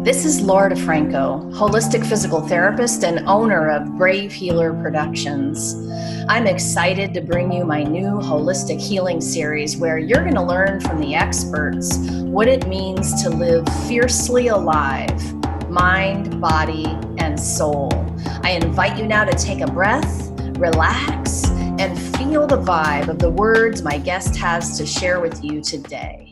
This is Laura DeFranco, holistic physical therapist and owner of Brave Healer Productions. I'm excited to bring you my new holistic healing series where you're going to learn from the experts what it means to live fiercely alive, mind, body, and soul. I invite you now to take a breath, relax, and feel the vibe of the words my guest has to share with you today.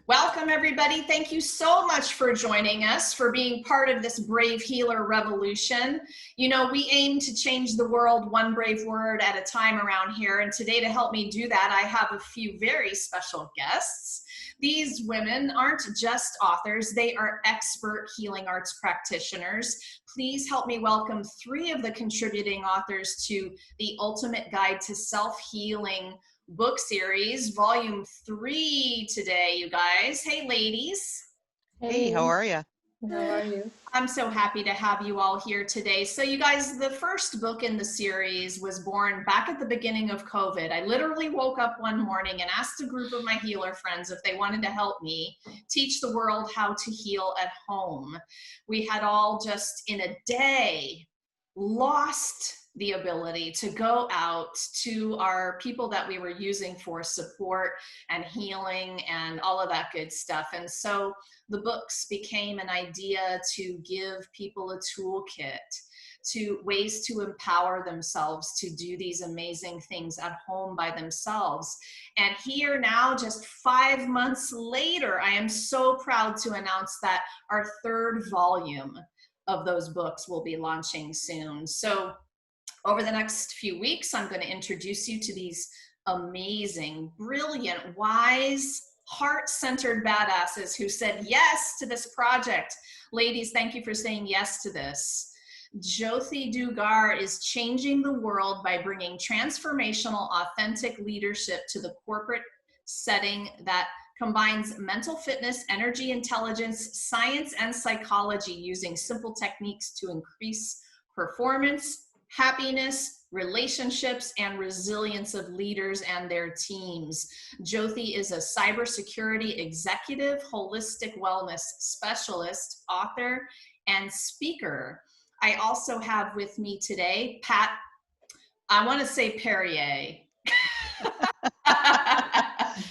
Welcome, everybody. Thank you so much for joining us, for being part of this Brave Healer revolution. You know, we aim to change the world one brave word at a time around here. And today, to help me do that, I have a few very special guests. These women aren't just authors, they are expert healing arts practitioners. Please help me welcome three of the contributing authors to the Ultimate Guide to Self-Healing book series, volume 3 today, you guys. Hey, ladies. Hey, how are you? How are you? I'm so happy to have you all here today. So you guys, the first book in the series was born back at the beginning of COVID. I literally woke up one morning and asked a group of my healer friends if they wanted to help me teach the world how to heal at home. We had all just in a day lost the ability to go out to our people that we were using for support and healing and all of that good stuff. And so the books became an idea to give people a toolkit, to ways to empower themselves to do these amazing things at home by themselves. And here now, just 5 months later, I am so proud to announce that our third volume of those books will be launching soon. So over the next few weeks, I'm going to introduce you to these amazing, brilliant, wise, heart-centered badasses who said yes to this project. Ladies, thank you for saying yes to this. Jyothi Dugar is changing the world by bringing transformational, authentic leadership to the corporate setting that combines mental fitness, energy intelligence, science, and psychology using simple techniques to increase performance, happiness, relationships, and resilience of leaders and their teams. Jyothi is a cybersecurity executive, holistic wellness specialist, author, and speaker. I also have with me today, Pat, I want to say Perrier.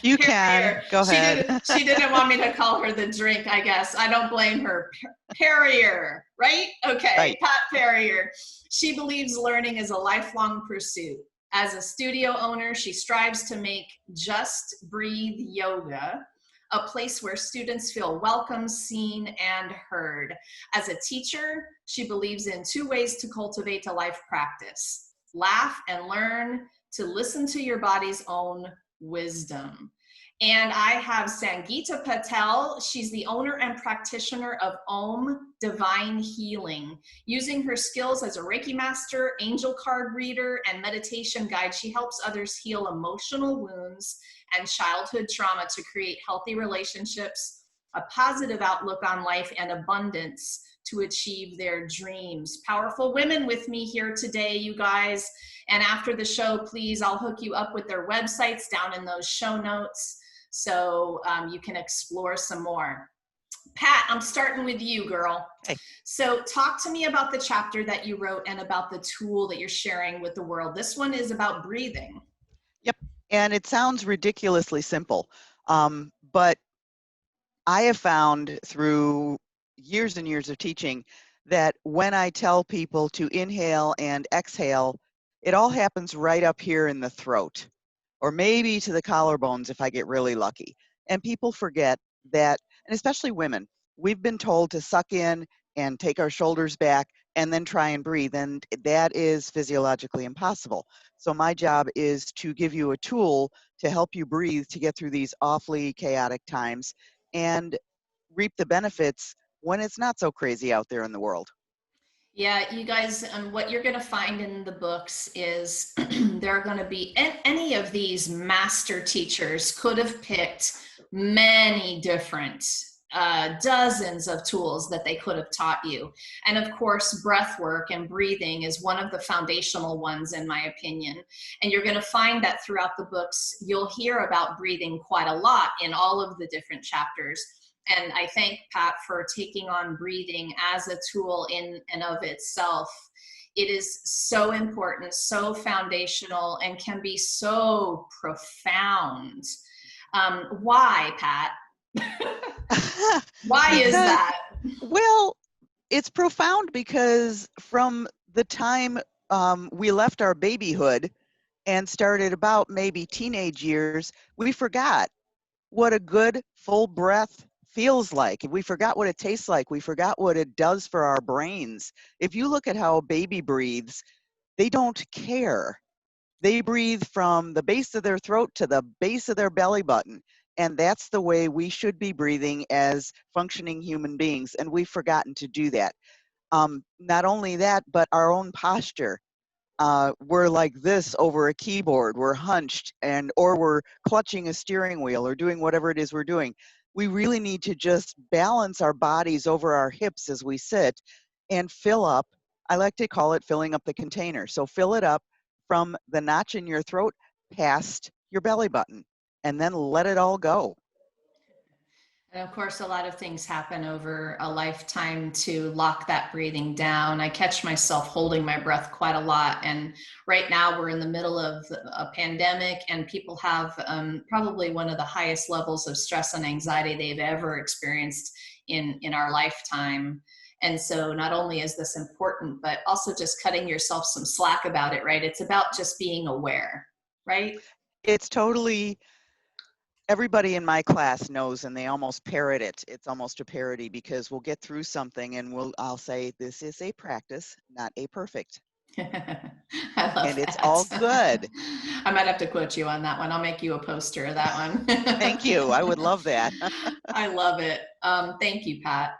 You can. Go ahead. She didn't want me to call her the drink, I guess. I don't blame her. Perrier, right? Okay, Right. Pat Perrier. She believes learning is a lifelong pursuit. As a studio owner, she strives to make Just Breathe Yoga a place where students feel welcome, seen, and heard. As a teacher, she believes in 2 ways to cultivate a life practice: laugh and learn to listen to your body's own wisdom. And I have Sangeeta Patel. She's the owner and practitioner of Om Divine Healing. Using her skills as a Reiki master, angel card reader, and meditation guide, she helps others heal emotional wounds and childhood trauma to create healthy relationships, a positive outlook on life, and abundance to achieve their dreams. Powerful women with me here today, you guys. And after the show, please, I'll hook you up with their websites down in those show notes so you can explore some more. Pat, I'm starting with you, girl. Hey. So talk to me about the chapter that you wrote and about the tool that you're sharing with the world. This one is about breathing. Yep. And it sounds ridiculously simple, but I have found through years and years of teaching that when I tell people to inhale and exhale, it all happens right up here in the throat, or maybe to the collarbones if I get really lucky. And people forget that, and especially women, we've been told to suck in and take our shoulders back and then try and breathe, and that is physiologically impossible. So my job is to give you a tool to help you breathe to get through these awfully chaotic times and reap the benefits when it's not so crazy out there in the world. Yeah, you guys, what you're going to find in the books is there are going to be, any of these master teachers could have picked many different dozens of tools that they could have taught you. And of course, breath work and breathing is one of the foundational ones, in my opinion. And you're going to find that throughout the books, you'll hear about breathing quite a lot in all of the different chapters. And I thank Pat for taking on breathing as a tool in and of itself. It is so important, so foundational, and can be so profound. Why, Pat? Why is Because, that? well, it's profound because from the time we left our babyhood and started about maybe teenage years, we forgot what a good full breath feels like. We forgot what it tastes like. We forgot what it does for our brains. If you look at how a baby breathes, they don't care. They breathe from the base of their throat to the base of their belly button. And that's the way we should be breathing as functioning human beings. And we've forgotten to do that. Not only that, but our own posture. We're like this over a keyboard, we're hunched, or we're clutching a steering wheel or doing whatever it is we're doing. We really need to just balance our bodies over our hips as we sit and fill up. I like to call it filling up the container. So fill it up from the notch in your throat past your belly button, and then let it all go. And of course, a lot of things happen over a lifetime to lock that breathing down. I catch myself holding my breath quite a lot. And right now, we're in the middle of a pandemic, and people have probably one of the highest levels of stress and anxiety they've ever experienced in our lifetime. And so, not only is this important, but also just cutting yourself some slack about it, right? It's about just being aware, right? It's totally, everybody in my class knows, and they almost parrot it. It's almost a parody because we'll get through something and I'll say, this is a practice, not a perfect. I love And it's all that. good. I might have to quote you on that one. I'll make you a poster of that Thank one. you. I would love that. I love it. Thank you, Pat.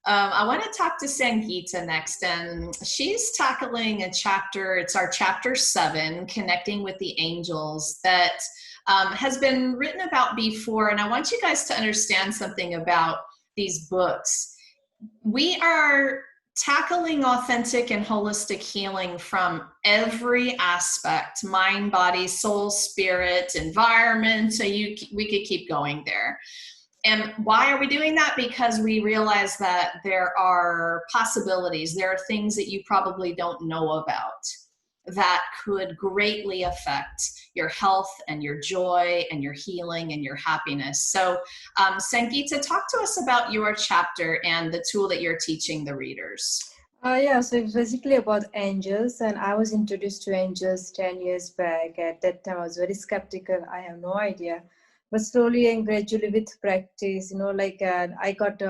I want to talk to Sangeeta next, and she's tackling a chapter. It's our chapter 7, Connecting with the Angels, that has been written about before. And I want you guys to understand something about these books. We are tackling authentic and holistic healing from every aspect: mind, body, soul, spirit, environment. So we could keep going there. And why are we doing that? Because we realize that there are possibilities, there are things that you probably don't know about that could greatly affect your health and your joy and your healing and your happiness. So, Sangeeta, talk to us about your chapter and the tool that you're teaching the readers. Yeah, so it's basically about angels, and I was introduced to angels 10 years back. At that time, I was very skeptical. I have no idea. But slowly and gradually with practice, I got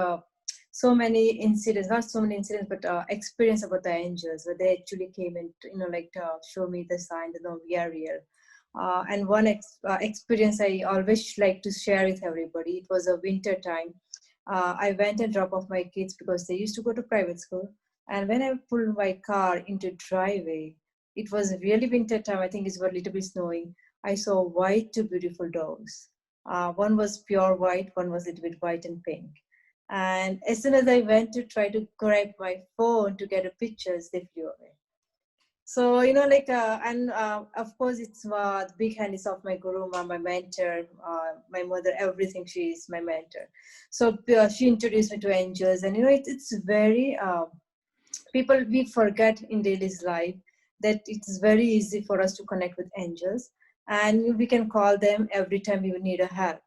so many incidents, not so many incidents, but experience about the angels, where they actually came in, show me the sign that no, we are real. And one experience I always like to share with everybody. It was a winter time. I went and dropped off my kids because they used to go to private school. And when I pulled my car into driveway, it was really winter time. I think it was a little bit snowing. I saw white, two beautiful dogs. One was pure white, one was a little bit white and pink. And as soon as I went to try to grab my phone to get a pictures, they flew away. So, of course, it's the big hand is of my guru, my mentor, my mother, everything. She is my mentor. So she introduced me to angels. And, it's very, people, we forget in daily life that it's very easy for us to connect with angels. And we can call them every time we need a help.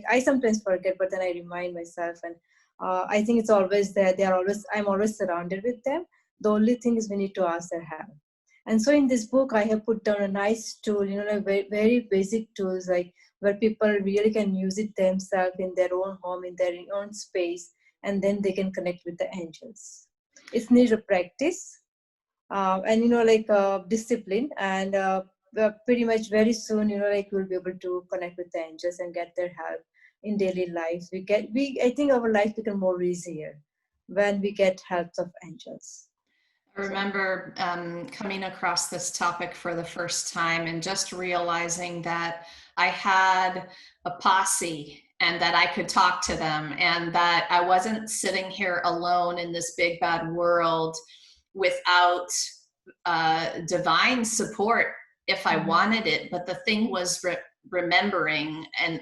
I sometimes forget, but then I remind myself. And I think it's always there. I'm always surrounded with them. The only thing is we need to ask their help. And so in this book, I have put down a nice tool, very, very basic tools, like where people really can use it themselves in their own home, in their own space, and then they can connect with the angels. It's need a practice, and discipline, and pretty much very soon, we'll be able to connect with the angels and get their help in daily life. I think our life become more easier when we get help of angels. I remember coming across this topic for the first time and just realizing that I had a posse and that I could talk to them, and that I wasn't sitting here alone in this big bad world without divine support if I wanted it. But the thing was remembering and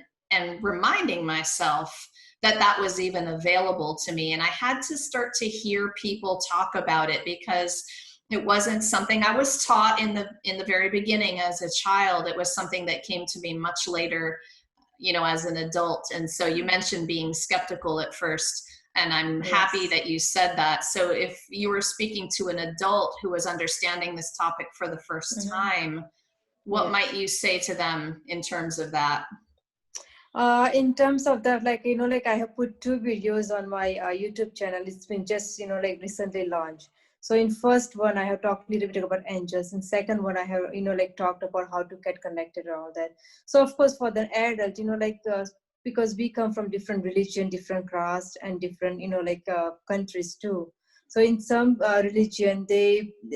reminding myself that that was even available to me. And I had to start to hear people talk about it, because it wasn't something I was taught in the very beginning as a child. It was something that came to me much later, you know, as an adult. And so you mentioned being skeptical at first, and I'm happy that you said that. So if you were speaking to an adult who was understanding this topic for the first time, what might you say to them in terms of that? In terms of that, like, you know, like I have put 2 videos on my YouTube channel. It's been just, you know, like recently launched. So in first one, I have talked a little bit about angels. In second one, I have, you know, like talked about how to get connected and all that. So of course, for the adult, you know, like because we come from different religion, different caste, and different, you know, like countries too. So in some religion,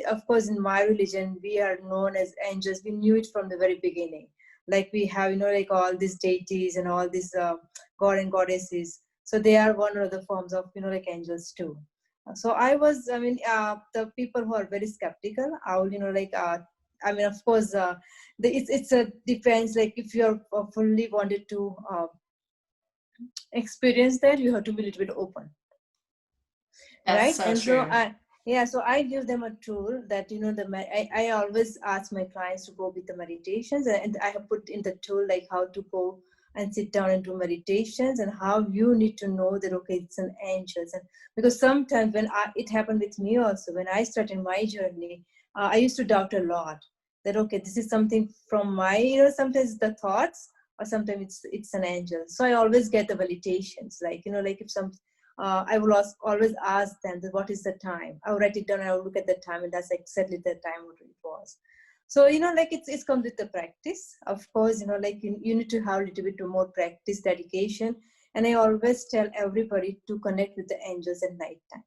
of course, in my religion, we are known as angels. We knew it from the very beginning. Like we have, you know, like all these deities and all these god and goddesses. So they are one of the forms of, you know, like angels too. So the people who are very skeptical, I would, you know, like, of course, it's a depends. Like if you're fully wanted to experience that, you have to be a little bit open. That's right? So And true. so I give them a tool that, you know, I always ask my clients to go with the meditations, and I have put in the tool like how to go and sit down and do meditations, and how you need to know that, okay, it's an angels. And because sometimes when it happened with me also, when I started my journey, I used to doubt a lot that, okay, this is something from my, you know, sometimes the thoughts, or sometimes it's an angel. So I always get the validations, like, you know, like if I will always ask them that what is the time. I will write it down and I will look at the time, and that's exactly the time what it was. So, you know, like it's comes with the practice. Of course, you know, like you need to have a little bit more practice, dedication. And I always tell everybody to connect with the angels at nighttime.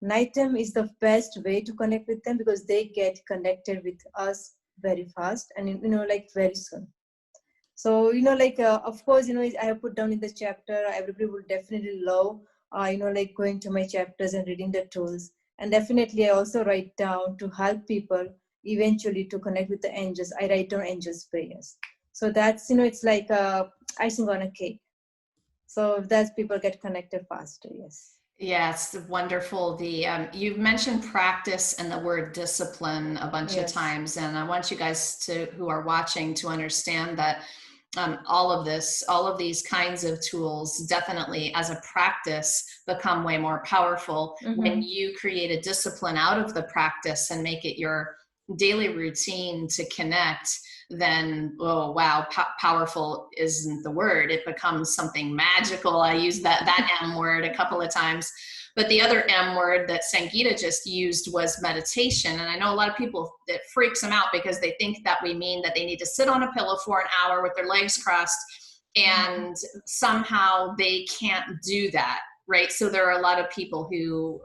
Nighttime is the best way to connect with them, because they get connected with us very fast and, you know, like very soon. So, you know, like, of course, you know, I have put down in the chapter, everybody would definitely love, you know, like going to my chapters and reading the tools. And definitely I also write down to help people eventually to connect with the angels. I write down angels prayers. So that's, you know, it's like icing on a cake. So that's people get connected faster. Yes. Yeah, it's wonderful. You've mentioned practice and the word discipline a bunch of times, and I want you guys who are watching to understand that all of these kinds of tools definitely as a practice become way more powerful when you create a discipline out of the practice and make it your daily routine to connect. Then, oh wow, powerful isn't the word. It becomes something magical. I used that M word a couple of times. But the other M word that Sangeeta just used was meditation. And I know a lot of people, it freaks them out because they think that we mean that they need to sit on a pillow for an hour with their legs crossed, and somehow they can't do that, right? So there are a lot of people who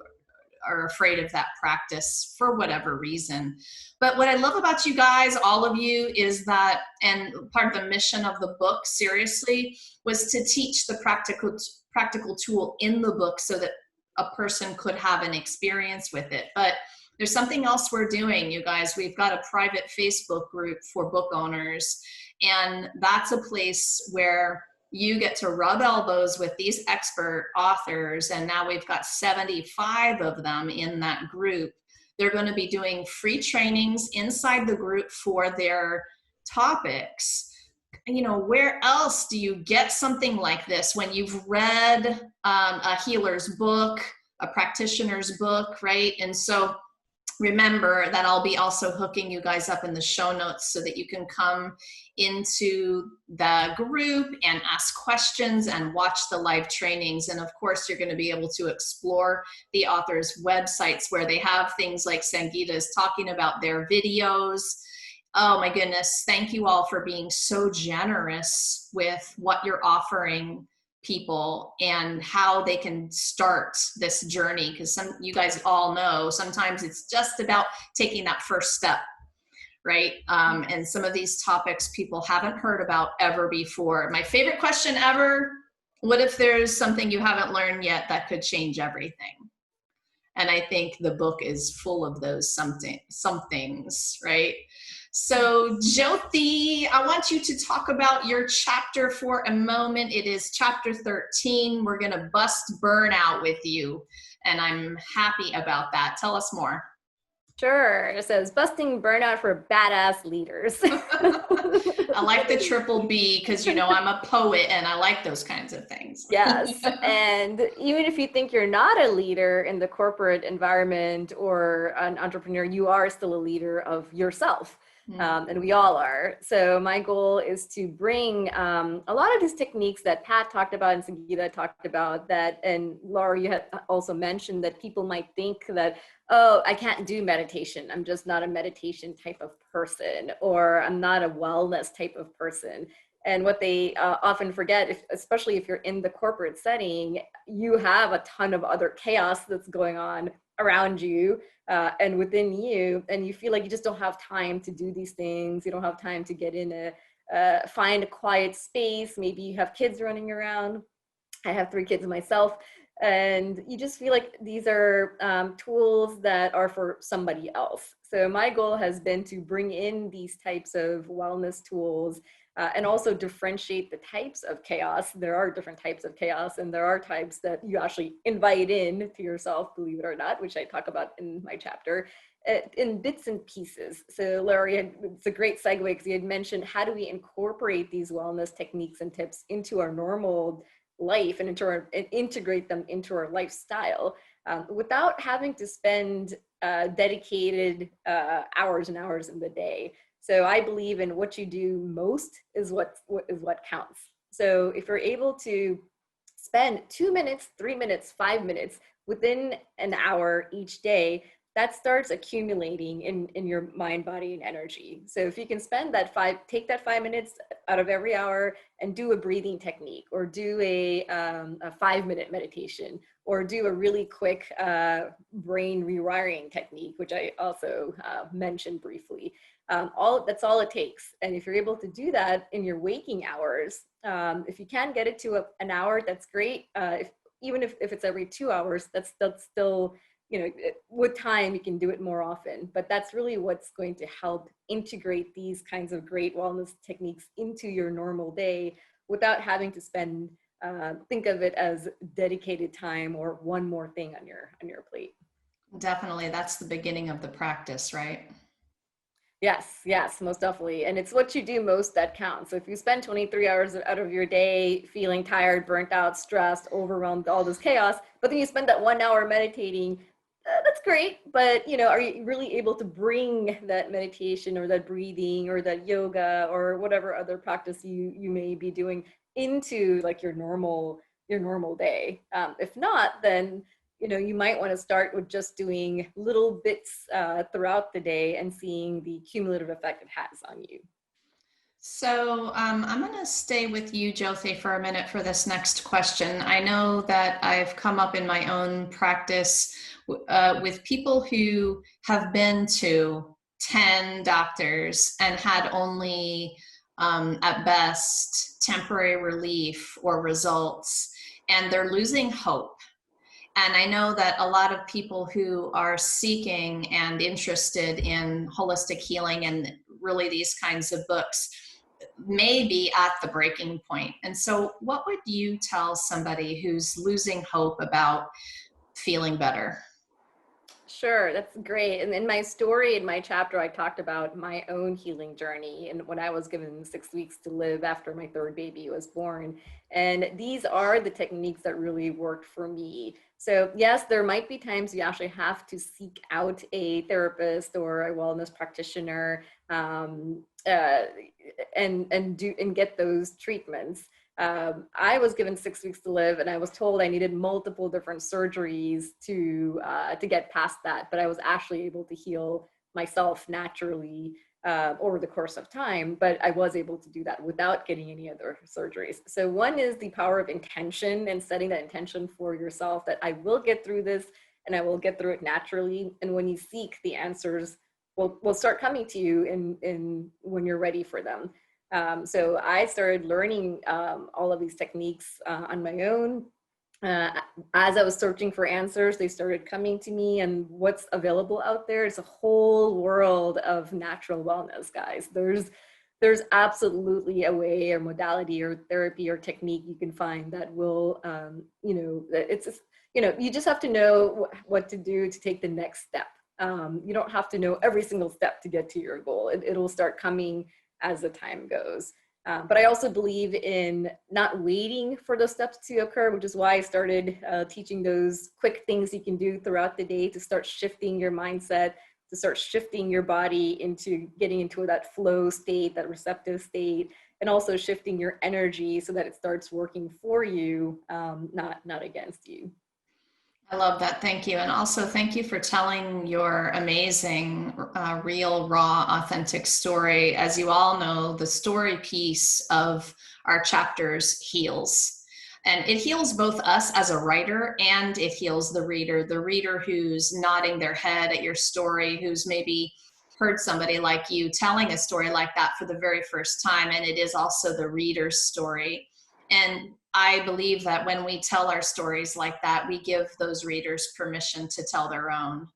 are afraid of that practice for whatever reason. But what I love about you guys, all of you, is that, and part of the mission of the book, seriously, was to teach the practical tool in the book so that a person could have an experience with it. But there's something else we're doing, you guys. We've got a private Facebook group for book owners, and that's a place where you get to rub elbows with these expert authors, and now we've got 75 of them in that group. They're going to be doing free trainings inside the group for their topics. You know, where else do you get something like this when you've read a healer's book, a practitioner's book, right? And so remember that I'll be also hooking you guys up in the show notes so that you can come into the group and ask questions and watch the live trainings. And of course, you're going to be able to explore the authors' websites where they have things like Sangeeta is talking about, their videos. Oh my goodness. Thank you all for being so generous with what you're offering people and how they can start this journey, because you guys all know sometimes it's just about taking that first step, right? And some of these topics people haven't heard about ever before. My favorite question ever: what if there's something you haven't learned yet that could change everything? And I think the book is full of those somethings, right? So Jyoti, I want you to talk about your chapter for a moment. It is chapter 13. We're going to bust burnout with you, and I'm happy about that. Tell us more. Sure. It says busting burnout for badass leaders. I like the triple B because, you know, I'm a poet and I like those kinds of things. Yes. And even if you think you're not a leader in the corporate environment or an entrepreneur, you are still a leader of yourself. And we all are. So my goal is to bring a lot of these techniques that Pat talked about and Sangeeta talked about that, and Laura, you had also mentioned that people might think that, oh, I can't do meditation. I'm just not a meditation type of person, or I'm not a wellness type of person. And what they often forget, especially if you're in the corporate setting, you have a ton of other chaos that's going on around you and within you, and you feel like you just don't have time to do these things. You don't have time to get in find a quiet space. Maybe you have kids running around. I have 3 kids myself. And you just feel like these are tools that are for somebody else. So my goal has been to bring in these types of wellness tools and also differentiate the types of chaos. There are different types of chaos, and there are types that you actually invite in to yourself, believe it or not, which I talk about in my chapter, in bits and pieces. So Larry, it's a great segue because you had mentioned, how do we incorporate these wellness techniques and tips into our normal life and integrate them into our lifestyle without having to spend dedicated hours and hours in the day. So I believe in what you do most is what counts. So if you're able to spend 2 minutes, 3 minutes, 5 minutes within an hour each day, that starts accumulating in your mind, body, and energy. So if you can spend take that 5 minutes out of every hour and do a breathing technique, or do a 5-minute meditation, or do a really quick brain rewiring technique, which I also mentioned briefly. That's all it takes. And if you're able to do that in your waking hours, if you can get it to an hour, that's great. Even if it's every 2 hours, that's still, you know, with time you can do it more often. But that's really what's going to help integrate these kinds of great wellness techniques into your normal day without having to spend think of it as dedicated time or one more thing on your plate. Definitely, that's the beginning of the practice, right? Yes, most definitely. And it's what you do most that counts. So if you spend 23 hours out of your day feeling tired, burnt out, stressed, overwhelmed, all this chaos, but then you spend that 1 hour meditating, that's great. But, you know, are you really able to bring that meditation or that breathing or that yoga or whatever other practice you may be doing into like your normal day? If not, then you know, you might want to start with just doing little bits throughout the day and seeing the cumulative effect it has on you. So I'm going to stay with you, Jyoti, for a minute for this next question. I know that I've come up in my own practice with people who have been to 10 doctors and had only, at best, temporary relief or results, and they're losing hope. And I know that a lot of people who are seeking and interested in holistic healing and really these kinds of books may be at the breaking point. And so what would you tell somebody who's losing hope about feeling better? Sure, that's great. And in my story, in my chapter, I talked about my own healing journey and when I was given 6 weeks to live after my 3rd baby was born. And these are the techniques that really worked for me. So yes, there might be times you actually have to seek out a therapist or a wellness practitioner and get those treatments. I was given 6 weeks to live, and I was told I needed multiple different surgeries to get past that. But I was actually able to heal myself naturally over the course of time. But I was able to do that without getting any other surgeries. So one is the power of intention and setting that intention for yourself that I will get through this, and I will get through it naturally. And when you seek, the answers will start coming to you in when you're ready for them. So I started learning all of these techniques on my own. as I was searching for answers, they started coming to me, and what's available out there is a whole world of natural wellness, guys. There's absolutely a way or modality or therapy or technique you can find that will, it's just, you just have to know what to do to take the next step. You don't have to know every single step to get to your goal. It'll start coming as the time goes. But I also believe in not waiting for those steps to occur, which is why I started teaching those quick things you can do throughout the day to start shifting your mindset, to start shifting your body into getting into that flow state, that receptive state, and also shifting your energy so that it starts working for you, not against you. I love that. Thank you. And also thank you for telling your amazing, real, raw, authentic story. As you all know, the story piece of our chapters heals. And it heals both us as a writer, and it heals the reader who's nodding their head at your story, who's maybe heard somebody like you telling a story like that for the very first time. And it is also the reader's story. And I believe that when we tell our stories like that, we give those readers permission to tell their own,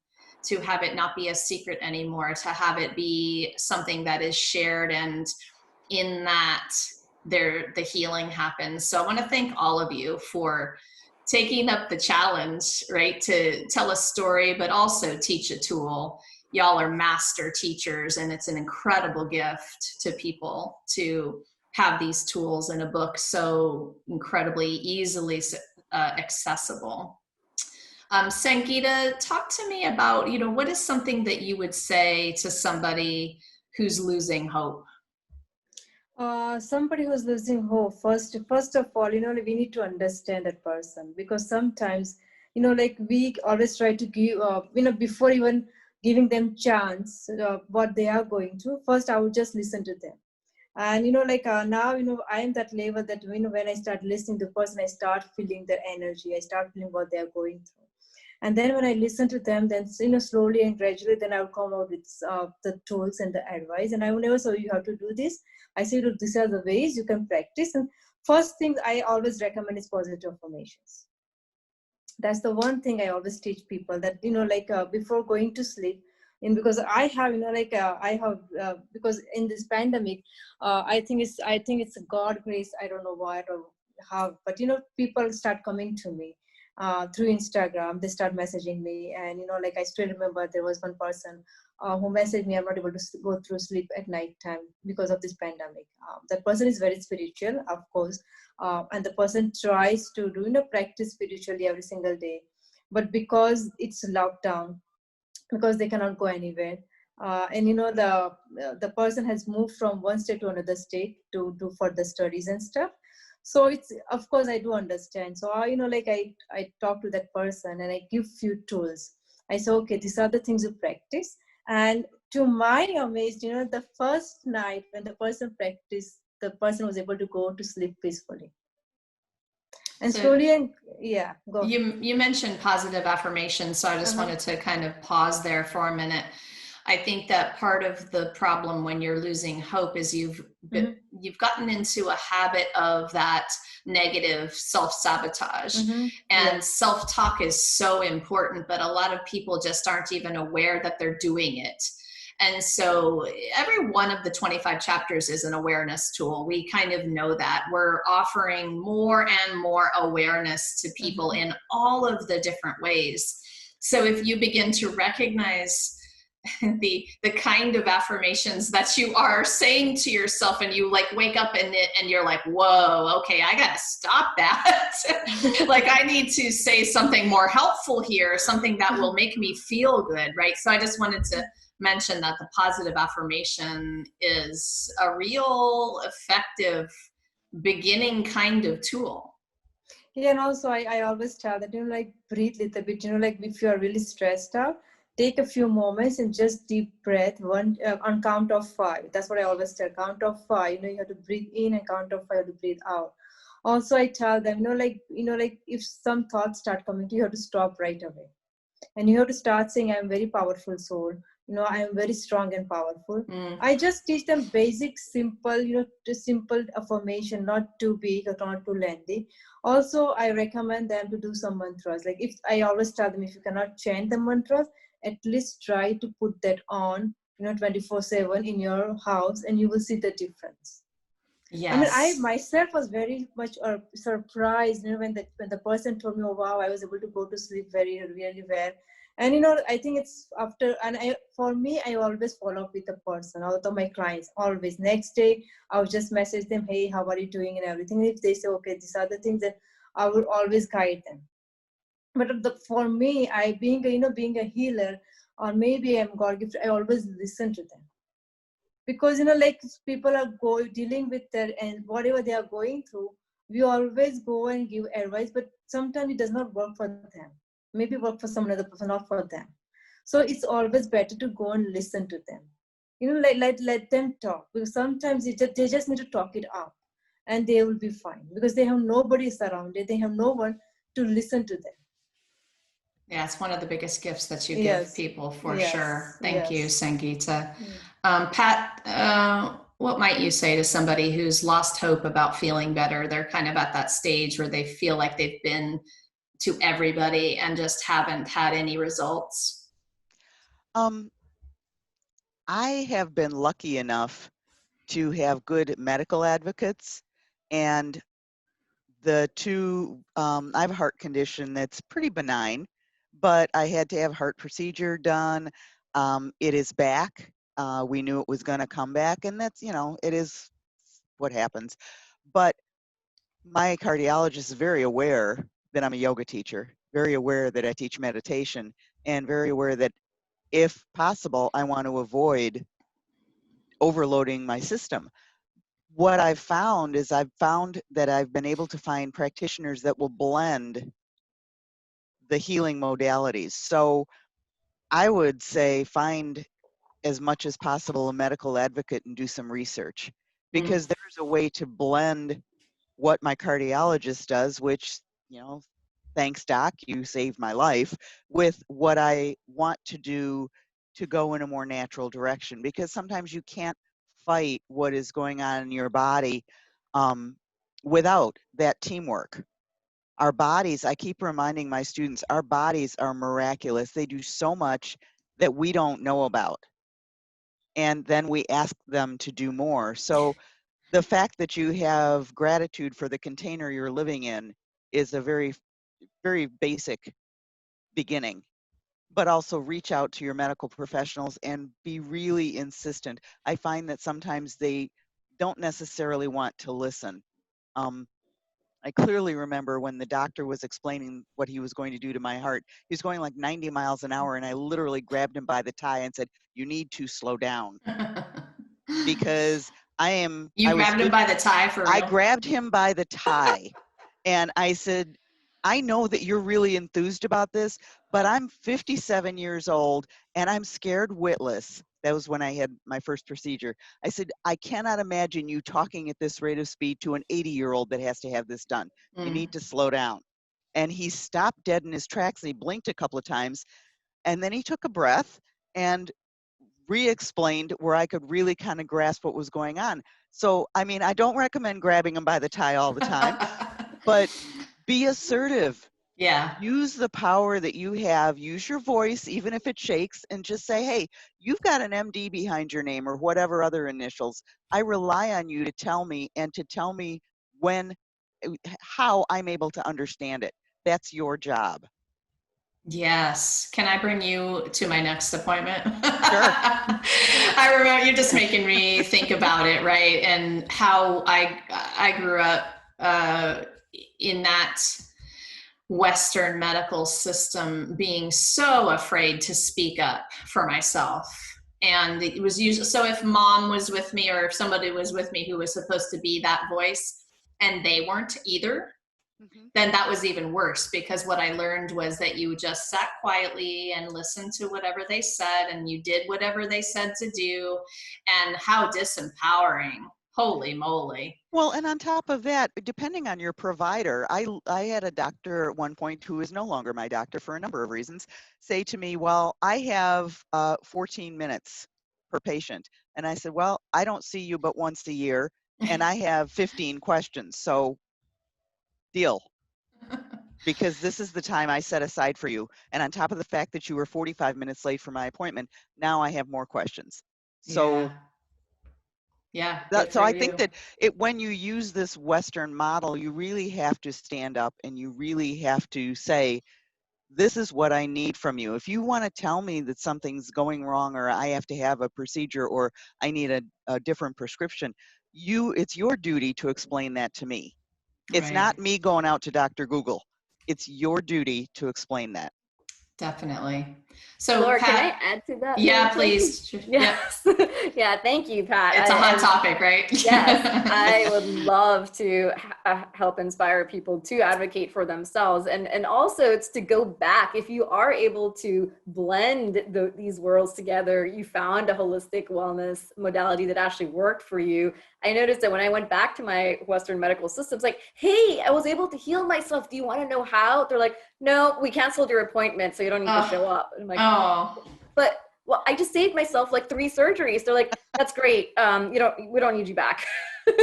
to have it not be a secret anymore, to have it be something that is shared, and in that the healing happens. So I want to thank all of you for taking up the challenge, right, to tell a story, but also teach a tool. Y'all are master teachers, and it's an incredible gift to people to have these tools in a book so incredibly easily accessible. Sangeeta, talk to me about, what is something that you would say to somebody who's losing hope? Somebody who's losing hope, first of all, we need to understand that person, because sometimes, we always try to give, before even giving them chance, what they are going through, first I would just listen to them. And now I am that level that when I start listening to the person, I start feeling their energy, I start feeling what they are going through. And then when I listen to them, then slowly and gradually, then I'll come out with the tools and the advice. And I will never say you have to do this. I say, look, these are the ways you can practice. And first thing I always recommend is positive affirmations. That's the one thing I always teach people, that before going to sleep. And because I have, because in this pandemic, I think it's a God grace. I don't know what or how, but people start coming to me through Instagram. They start messaging me, and I still remember there was one person who messaged me, I'm not able to go through sleep at night time because of this pandemic. That person is very spiritual, of course, and the person tries to do practice spiritually every single day, but because it's lockdown, because they cannot go anywhere, and the person has moved from one state to another state to do further studies and stuff. So it's, of course, I do understand. So I talk to that person and I give few tools. I say, okay, these are the things you practice. And to my amaze, the first night when the person practiced, the person was able to go to sleep peacefully. And So slowly, and yeah, go ahead. You mentioned positive affirmation, so I just wanted to kind of pause there for a minute. I think that part of the problem when you're losing hope is you've gotten into a habit of that negative self-sabotage. And self-talk is so important, but a lot of people just aren't even aware that they're doing it. And so every one of the 25 chapters is an awareness tool. We kind of know that. We're offering more and more awareness to people in all of the different ways. So if you begin to recognize the kind of affirmations that you are saying to yourself, and you wake up and you're like, whoa, okay, I gotta stop that. I need to say something more helpful here, something that will make me feel good, right? So I just wanted to mention that the positive affirmation is a real effective beginning kind of tool. Yeah, and also I always tell that, breathe a little bit, if you are really stressed out, take a few moments and just deep breath on count of 5. That's what I always tell, count of 5, you have to breathe in, and count of 5, you have to breathe out. Also, I tell them, if some thoughts start coming to you, you have to stop right away. And you have to start saying, I'm very powerful soul. I am very strong and powerful. Mm. I just teach them basic, simple, just simple affirmation, not too big or not too lengthy. Also, I recommend them to do some mantras. Like if I always tell them, if you cannot chant the mantras, at least try to put that on, 24/7 in your house, and you will see the difference. Yes. I mean, I myself was very much surprised, when the person told me, "Oh wow, I was able to go to sleep very really well." And I think it's after, and for me, I always follow up with the person, although my clients always next day I would just message them, "Hey, how are you doing?" and everything. If they say, "Okay, these are the things," then I will always guide them. But for me, I being a healer, or maybe I'm God gifted, I always listen to them. Because like people are dealing with their, and whatever they are going through, we always go and give advice, but sometimes it does not work for them. Maybe work for some other person, not for them. So it's always better to go and listen to them. Let them talk, because sometimes they just need to talk it out, and they will be fine, because they have nobody surrounded, they have no one to listen to them. Yeah, it's one of the biggest gifts that you give Yes. people, for Yes. sure. Thank you, Yes. Sangeeta. Pat, what might you say to somebody who's lost hope about feeling better? They're kind of at that stage where they feel like they've been to everybody and just haven't had any results. I have been lucky enough to have good medical advocates, and the two, I have a heart condition that's pretty benign, but I had to have heart procedure done. It is back. We knew it was going to come back, and that's, it is what happens. But my cardiologist is very aware that I'm a yoga teacher, very aware that I teach meditation, and very aware that if possible, I want to avoid overloading my system. What I've found is I've found that I've been able to find practitioners that will blend the healing modalities. So I would say find as much as possible a medical advocate and do some research, because there's a way to blend what my cardiologist does, which, thanks doc, you saved my life, with what I want to do to go in a more natural direction, because sometimes you can't fight what is going on in your body without that teamwork. Our bodies, I keep reminding my students, our bodies are miraculous. They do so much that we don't know about. And then we ask them to do more. So the fact that you have gratitude for the container you're living in is a very, very basic beginning. But also reach out to your medical professionals and be really insistent. I find that sometimes they don't necessarily want to listen. I clearly remember when the doctor was explaining what he was going to do to my heart. He was going like 90 miles an hour, and I literally grabbed him by the tie and said, "You need to slow down," because You grabbed him by the tie, for real? I grabbed him by the tie and I said, "I know that you're really enthused about this, but I'm 57 years old and I'm scared witless." That was when I had my first procedure. I said, "I cannot imagine you talking at this rate of speed to an 80-year-old that has to have this done. You need to slow down." And he stopped dead in his tracks and he blinked a couple of times. And then he took a breath and re-explained where I could really kind of grasp what was going on. So, I mean, I don't recommend grabbing them by the tie all the time, but be assertive. Yeah. Use the power that you have. Use your voice, even if it shakes, and just say, "Hey, you've got an MD behind your name or whatever other initials. I rely on you to tell me and to tell me how I'm able to understand it. That's your job." Yes. Can I bring you to my next appointment? Sure. I remember, you're just making me think about it, right? And how I grew up in that Western medical system, being so afraid to speak up for myself. And it was usually, so if mom was with me or if somebody was with me who was supposed to be that voice and they weren't either, then that was even worse, because what I learned was that you just sat quietly and listened to whatever they said and you did whatever they said to do. And how disempowering. Holy moly. Well, and on top of that, depending on your provider, I had a doctor at one point who is no longer my doctor for a number of reasons, say to me, well, I have 14 minutes per patient. And I said, well, I don't see you but once a year, and I have 15 questions. So deal, because this is the time I set aside for you. And on top of the fact that you were 45 minutes late for my appointment, now I have more questions. So yeah, good so for I you. think that when you use this Western model, you really have to stand up and you really have to say, this is what I need from you. If you want to tell me that something's going wrong, or I have to have a procedure, or I need a different prescription, it's your duty to explain that to me. It's Right. not me going out to Dr. Google. It's your duty to explain that. Definitely. So Laura, can I Pat, add to that? yeah, really quick? please. Yep. Yes. Yeah, thank you, Pat. It's a hot topic, right? Yes, I would love to help inspire people to advocate for themselves. And also it's to go back. If you are able to blend these worlds together, you found a holistic wellness modality that actually worked for you. I noticed that when I went back to my Western medical systems, like, hey, I was able to heal myself. Do you want to know how? They're like, no, we canceled your appointment, so you don't need to show up. And I'm like, oh, but well, I just saved myself like 3 surgeries. They're like, that's great. We don't need you back.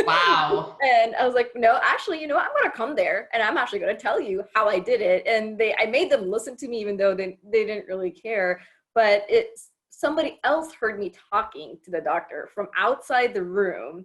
wow. And I was like, no, actually, you know what? I'm going to come there and I'm actually going to tell you how I did it. And I made them listen to me, even though they didn't really care. But somebody else heard me talking to the doctor from outside the room.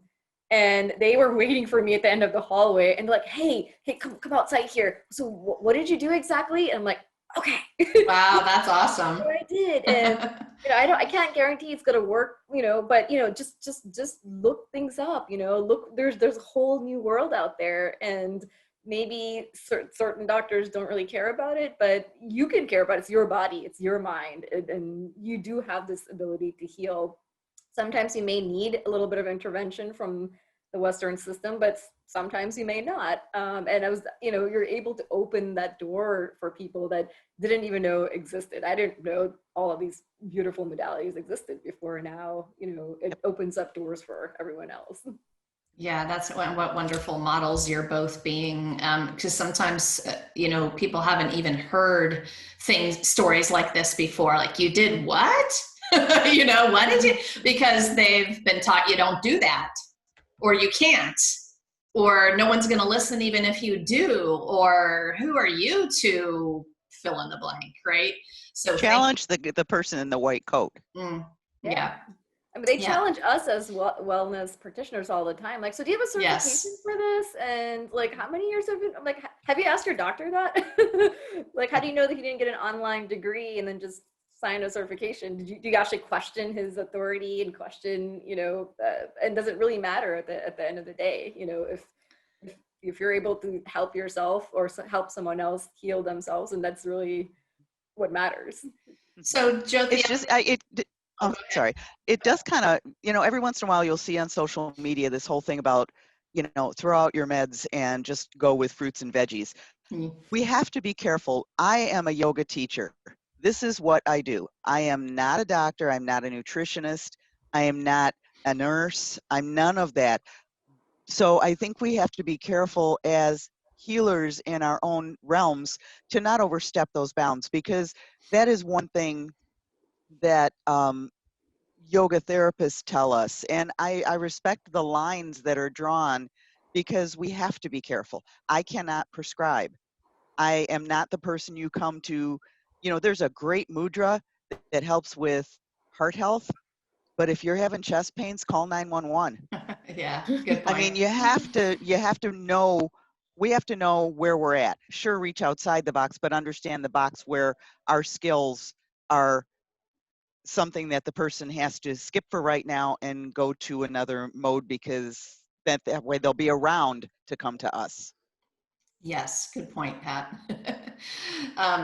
And they were waiting for me at the end of the hallway and like, hey, come outside here. So what did you do exactly? And I'm like, okay. Wow, that's awesome. So I did. And I can't guarantee it's gonna work, but just look things up, look, there's a whole new world out there, and maybe certain doctors don't really care about it, but you can care about it. It's your body, it's your mind, and you do have this ability to heal. Sometimes you may need a little bit of intervention from the Western system, but sometimes you may not. And I was, you're able to open that door for people that didn't even know existed. I didn't know all of these beautiful modalities existed before. Now, it opens up doors for everyone else. Yeah, that's what wonderful models you're both being, because sometimes, people haven't even heard stories like this before. Like, you did what? What did you? Because they've been taught you don't do that, or you can't, or no one's going to listen even if you do, or who are you to fill in the blank, right? So challenge the person in the white coat. Yeah. I mean, they challenge us as wellness practitioners all the time. Like, so do you have a certification for this? And like, how many years have been? Like, have you asked your doctor that? Like, how do you know that he didn't get an online degree and then just sign a certification? Do you actually question his authority and question, and does it really matter at the end of the day? If you're able to help yourself or help someone else heal themselves, and that's really what matters. So, Jyoti, it's just sorry. It does kind of, every once in a while you'll see on social media this whole thing about, throw out your meds and just go with fruits and veggies. We have to be careful. I am a yoga teacher. This is what I do. I am not a doctor. I'm not a nutritionist. I am not a nurse. I'm none of that. So I think we have to be careful as healers in our own realms to not overstep those bounds, because that is one thing that yoga therapists tell us. And I respect the lines that are drawn, because we have to be careful. I cannot prescribe. I am not the person you come to. There's a great mudra that helps with heart health, but if you're having chest pains, call 911. Yeah, good point. I mean, you have to know, we have to know where we're at. Sure, reach outside the box, but understand the box where our skills are something that the person has to skip for right now and go to another mode, because that way they'll be around to come to us. Yes, good point, Pat.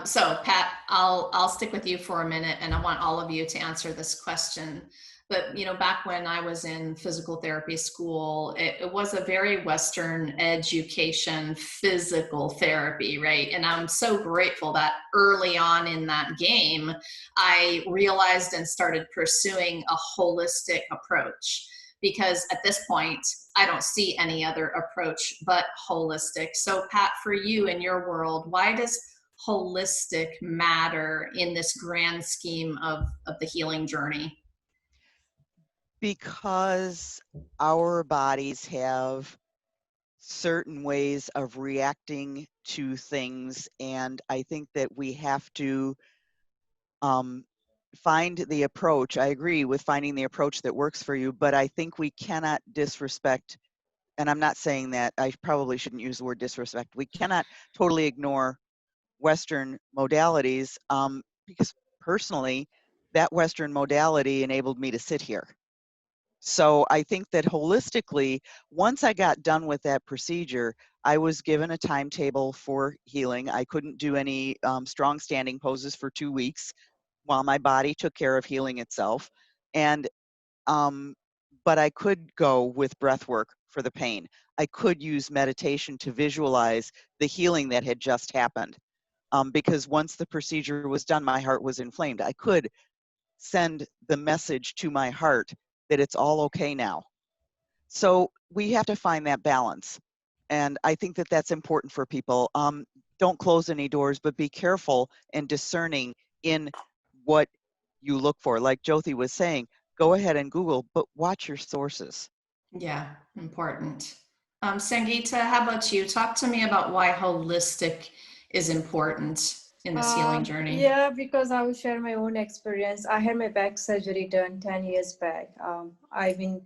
So Pat, I'll stick with you for a minute, and I want all of you to answer this question. But back when I was in physical therapy school, it was a very Western education, physical therapy, right? And I'm so grateful that early on in that game, I realized and started pursuing a holistic approach. because at this point, I don't see any other approach but holistic. So Pat, for you in your world, why does holistic matter in this grand scheme of the healing journey? Because our bodies have certain ways of reacting to things, and I think that we have to find the approach. I agree with finding the approach that works for you, but I think we cannot disrespect, and I'm not saying that, I probably shouldn't use the word disrespect. We cannot totally ignore Western modalities, because personally, that Western modality enabled me to sit here. So I think that holistically, once I got done with that procedure, I was given a timetable for healing. I couldn't do any strong standing poses for 2 weeks while my body took care of healing itself. And but I could go with breath work for the pain. I could use meditation to visualize the healing that had just happened. Because once the procedure was done, my heart was inflamed. I could send the message to my heart that it's all okay now. So we have to find that balance. And I think that that's important for people. Don't close any doors, but be careful and discerning in what you look for. Like Jyoti was saying, go ahead and Google, but watch your sources. Yeah, important. Sangeeta, how about you? Talk to me about why holistic is important in this healing journey. Yeah, because I will share my own experience. I had my back surgery done 10 years back. I mean,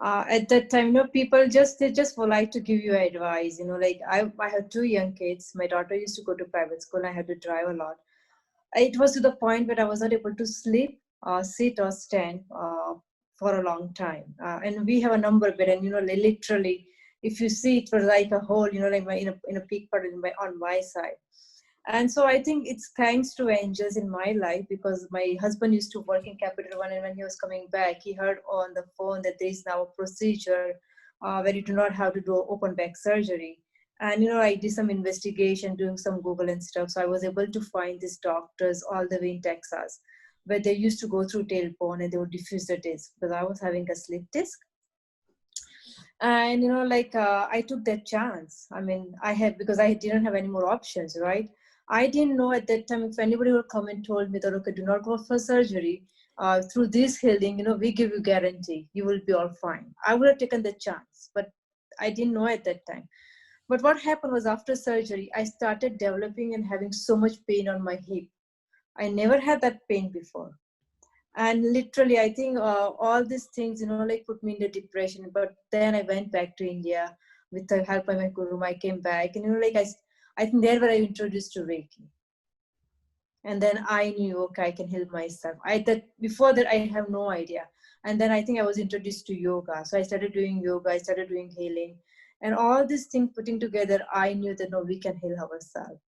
at that time, people they just would like to give you advice. Like I had 2 young kids. My daughter used to go to private school. And I had to drive a lot. It was to the point where I was not able to sleep, sit or stand for a long time. And we have a number bed, and literally, if you see, it was like a hole, like in a peak part on my side. And so I think it's thanks to angels in my life, because my husband used to work in Capital One, and when he was coming back, he heard on the phone that there is now a procedure where you do not have to do open back surgery. And I did some investigation, doing some Google and stuff. So I was able to find these doctors all the way in Texas, where they used to go through tailbone and they would diffuse the disc, because I was having a slip disc. And I took that chance. I mean, because I didn't have any more options, right? I didn't know at that time if anybody would come and told me that, okay, do not go for surgery. Through this healing, we give you guarantee you will be all fine. I would have taken the chance, but I didn't know at that time. But what happened was, after surgery, I started developing and having so much pain on my hip. I never had that pain before. And literally, I think all these things, put me in the depression. But then I went back to India with the help of my guru. I came back, and I think there where I introduced to Reiki. And then I knew, okay, I can heal myself. Before that, I have no idea. And then I think I was introduced to yoga. So I started doing yoga, I started doing healing. And all these things putting together, I knew that, no, we can heal ourselves.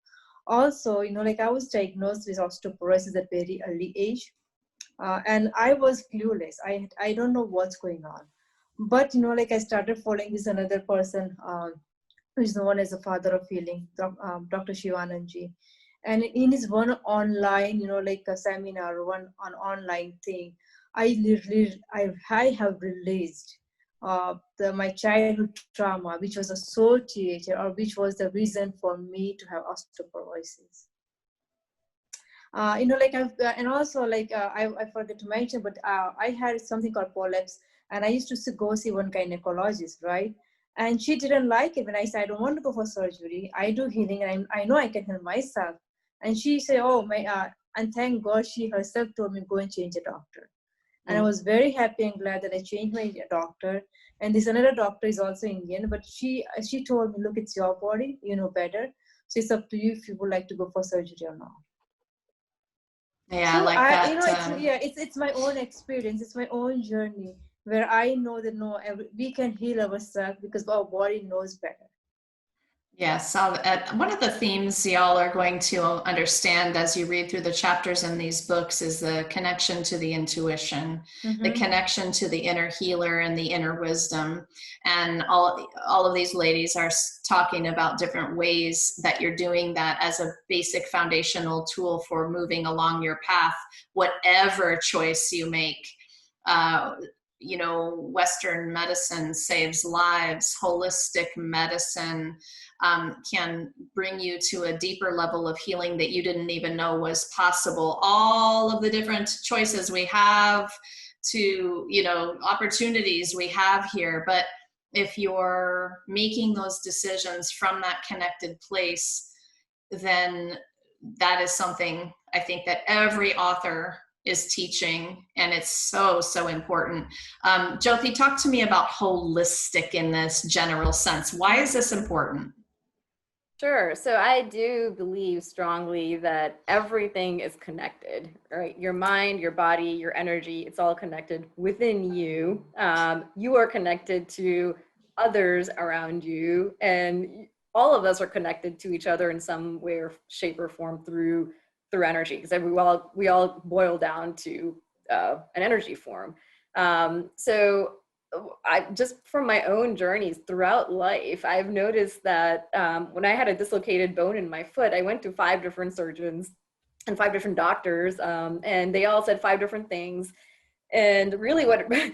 Also, I was diagnosed with osteoporosis at a very early age. And I was clueless. I don't know what's going on. But, I started following this another person who is known as the father of healing, Dr. Shivananji. And in his one online, a seminar, one online thing, I have released my childhood trauma, which was associated, or which was the reason for me to have osteoporosis. And also I forgot to mention, but I had something called polyps, and I used to go see one gynecologist, right? And she didn't like it when I said, I don't want to go for surgery. I do healing, and I know I can heal myself. And she said, oh, and thank God she herself told me, go and change a doctor. And I was very happy and glad that I changed my doctor. And this another doctor is also Indian, but she told me, look, it's your body, you know better. So it's up to you if you would like to go for surgery or not. Yeah, So I like that. it's my own experience. It's my own journey where I know that we can heal ourselves because our body knows better. Yes, one of the themes y'all are going to understand as you read through the chapters in these books is the connection to the intuition, the connection to the inner healer and the inner wisdom. And all of these ladies are talking about different ways that you're doing that as a basic foundational tool for moving along your path, whatever choice you make. you know, Western medicine saves lives. Holistic medicine can bring you to a deeper level of healing that you didn't even know was possible. All of the different choices we have to, you know, opportunities we have here. But if you're making those decisions from that connected place, then that is something I think that every author is teaching, and it's so, so important. Jyoti, talk to me about holistic in this general sense. Why is this important? Sure. So I do believe strongly that everything is connected, right? Your mind, your body, your energy, it's all connected within you. You are connected to others around you, and all of us are connected to each other in some way or shape or form through energy, because we all boil down to an energy form. So I just from my own journeys throughout life, I've noticed that when I had a dislocated bone in my foot, I went to 5 different surgeons and 5 different doctors, and they all said 5 different things. And really what I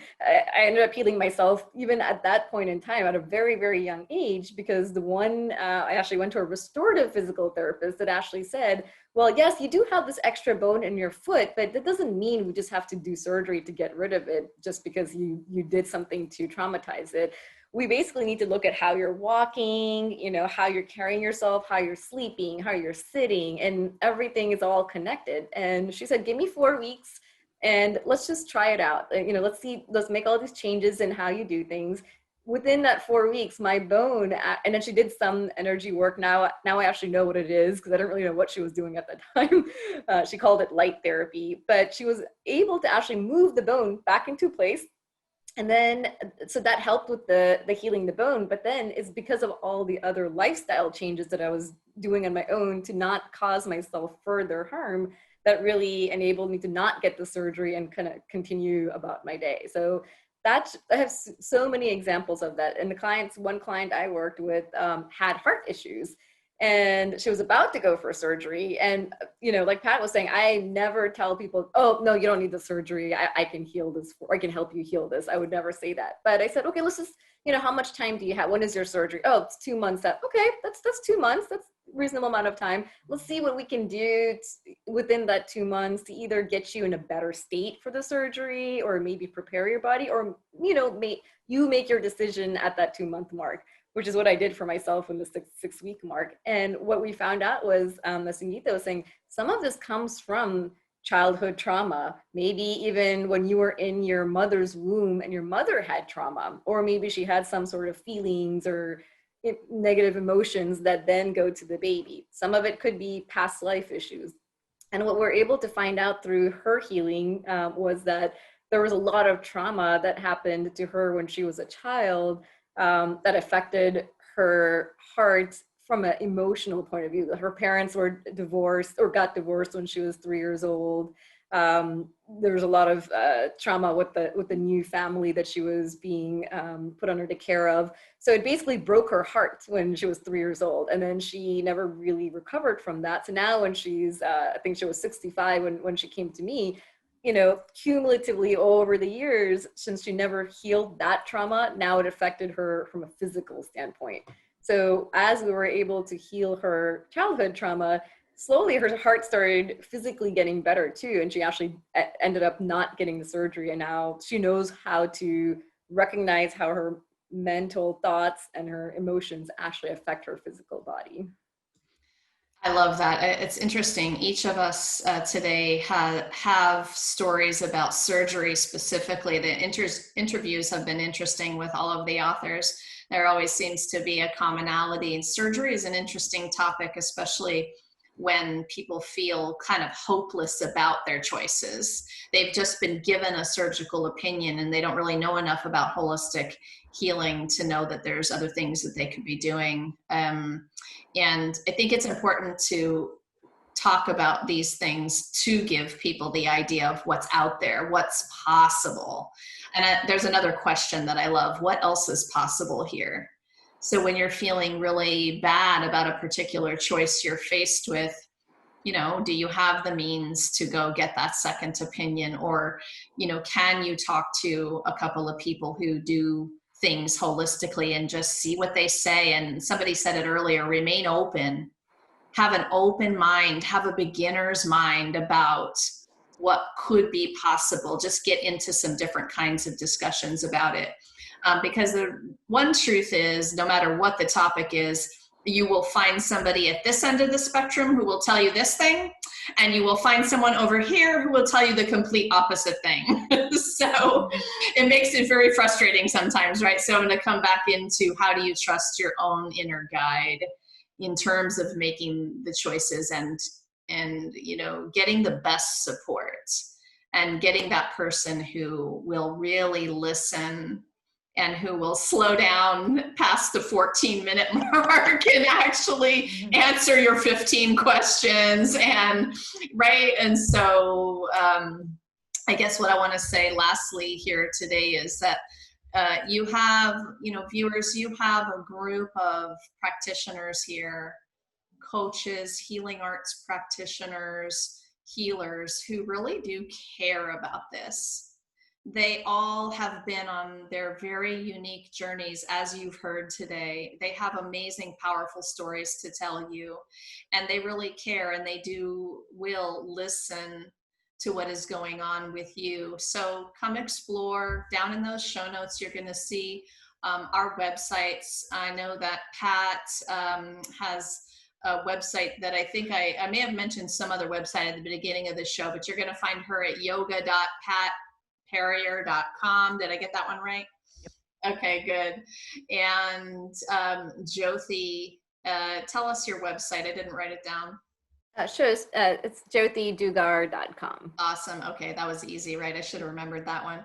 ended up healing myself even at that point in time at a very, very young age, because the one, I actually went to a restorative physical therapist that actually said, well, yes, you do have this extra bone in your foot, but that doesn't mean we just have to do surgery to get rid of it just because you did something to traumatize it. We basically need to look at how you're walking, you know, how you're carrying yourself, how you're sleeping, how you're sitting, and everything is all connected. And she said, give me 4 weeks and let's just try it out. You know, let's make all these changes in how you do things. Within that 4 weeks, my bone, and then she did some energy work. Now I actually know what it is, because I didn't really know what she was doing at the time. She called it light therapy, but she was able to actually move the bone back into place. And then, so that helped with the healing the bone, but then it's because of all the other lifestyle changes that I was doing on my own to not cause myself further harm that really enabled me to not get the surgery and kind of continue about my day. So I have so many examples of that. And one client I worked with had heart issues, and she was about to go for surgery. And, you know, like Pat was saying, I never tell people, oh, no, you don't need the surgery. I can heal this, or I can help you heal this. I would never say that. But I said, okay, let's just, you know, how much time do you have? When is your surgery? Oh, it's 2 months. Okay, that's 2 months. That's a reasonable amount of time. Let's see what we can do within that 2 months to either get you in a better state for the surgery, or maybe prepare your body, or, you know, make your decision at that 2-month mark, which is what I did for myself in the six week mark. And what we found out was, as Sangeeta was saying, some of this comes from childhood trauma, maybe even when you were in your mother's womb and your mother had trauma, or maybe she had some sort of feelings or negative emotions that then go to the baby. Some of it could be past life issues. And what we're able to find out through her healing was that there was a lot of trauma that happened to her when she was a child that affected her heart from an emotional point of view. Her parents were divorced or got divorced when she was 3 years old. There was a lot of trauma with the new family that she was being put under the care of. So it basically broke her heart when she was 3 years old, and then she never really recovered from that. So now when she's, I think she was 65 when she came to me, you know, cumulatively over the years, since she never healed that trauma, now it affected her from a physical standpoint. So as we were able to heal her childhood trauma, slowly her heart started physically getting better too. And she actually ended up not getting the surgery. And now she knows how to recognize how her mental thoughts and her emotions actually affect her physical body. I love that. It's interesting. Each of us today have stories about surgery specifically. The interviews have been interesting with all of the authors. There always seems to be a commonality. And surgery is an interesting topic, especially when people feel kind of hopeless about their choices. They've just been given a surgical opinion and they don't really know enough about holistic healing to know that there's other things that they could be doing. And I think it's important to talk about these things to give people the idea of what's out there, what's possible. And there's another question that I love. What else is possible here? So when you're feeling really bad about a particular choice you're faced with, do you have the means to go get that second opinion? Or, can you talk to a couple of people who do things holistically and just see what they say? And somebody said it earlier, remain open, have an open mind, have a beginner's mind about what could be possible. Just get into some different kinds of discussions about it. Because the one truth is, no matter what the topic is, you will find somebody at this end of the spectrum who will tell you this thing, and you will find someone over here who will tell you the complete opposite thing. So it makes it very frustrating sometimes, right? So I'm going to come back into how do you trust your own inner guide in terms of making the choices and getting the best support and getting that person who will really listen and who will slow down past the 14-minute mark and actually answer your 15 questions. And right. And so I guess what I want to say lastly here today is that you have, viewers, you have a group of practitioners here, coaches, healing arts practitioners, healers who really do care about this. They all have been on their very unique journeys, as you've heard today. They have amazing, powerful stories to tell you, and they really care, and they will listen to what is going on with you. So come explore. Down in those show notes, you're going to see our websites. I know that Pat has a website that I think I may have mentioned some other website at the beginning of the show, but you're going to find her at yoga.patperrier.com. Did I get that one right? Yep. Okay, good. And Jyothi, tell us your website. I didn't write it down. Sure. It's jyothidugar.com. Awesome. Okay, that was easy, right? I should have remembered that one.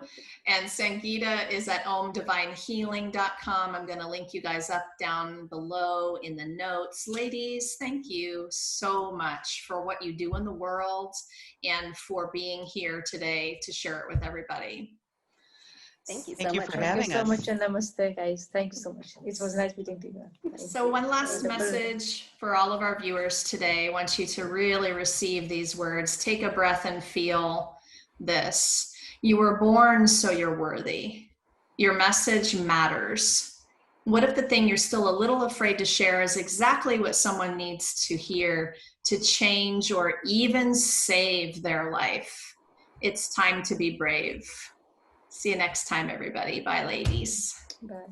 And Sangeeta is at omdivinehealing.com. I'm going to link you guys up down below in the notes. Ladies, thank you so much for what you do in the world and for being here today to share it with everybody. Thank you so Thank you much. for having us. Thank you so much, and namaste, guys. Thank you so much. It was nice meeting you. So one last message for all of our viewers today. I want you to really receive these words. Take a breath and feel this. You were born, so you're worthy. Your message matters. What if the thing you're still a little afraid to share is exactly what someone needs to hear to change or even save their life? It's time to be brave. See you next time, everybody. Bye, ladies. Bye.